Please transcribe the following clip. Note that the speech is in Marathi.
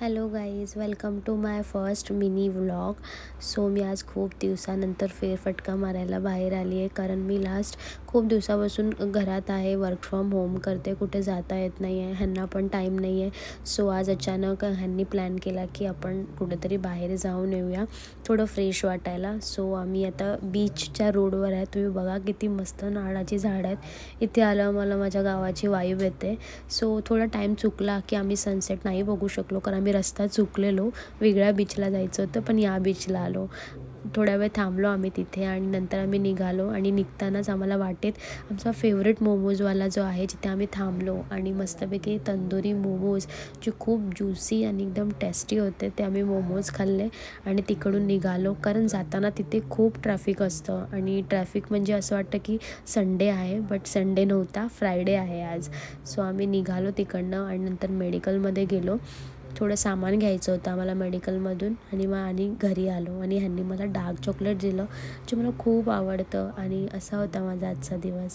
Hello guys, welcome to my first mini vlog. So मी आज खूप दिवसानंतर फेरफटका मारायला बाहेर आली आहे, कारण मी लास्ट खूप दिवसापासून घरात आहे, वर्क फ्रॉम होम करते, कुठे जाता येत नाही आहे, ह्यांना पण टाईम नाही आहे. सो आज अचानक ह्यांनी प्लॅन केला की आपण कुठेतरी बाहेर जाऊन येऊया, थोडं फ्रेश वाटायला. सो आम्ही आता बीचच्या रोडवर आहे. तुम्ही बघा किती मस्त नारळाची झाडं आहेत. इथे आलं मला माझ्या गावाची वाईब येते. सो थोडा टाईम चुकला की आम्ही सनसेट नाही बघू शकलो, कारण आम्ही रस्ता चुकलेलो. वेगळ्या बीचला जायचं होतं, पण या बीचला आलो. थोड्या वेळ थांबलो आम्ही तिथे आणि नंतर आम्ही निघालो. आणि निघतानाच आम्हाला वाटेत आमचा फेवरेट मोमोजवाला जो आहे, जिथे आम्ही थांबलो आणि मस्तपैकी तंदुरी मोमोज जे खूप ज्युसी आणि एकदम टेस्टी होते, ते आम्ही मोमोज खाल्ले आणि तिकडून निघालो. कारण जाताना तिथे खूप ट्रॅफिक असतं आणि ट्रॅफिक म्हणजे असं वाटतं की संडे आहे, बट संडे नव्हता, फ्रायडे आहे आज. सो आम्ही निघालो तिकडनं आणि नंतर मेडिकलमध्ये गेलो. थोडं सामान घ्यायचं होतं आम्हाला मेडिकलमधून आणि घरी आलो. आणि ह्यांनी मला डार्क चॉकलेट दिलं, जे मला खूप आवडतं. आणि असा होता माझा आजचा दिवस.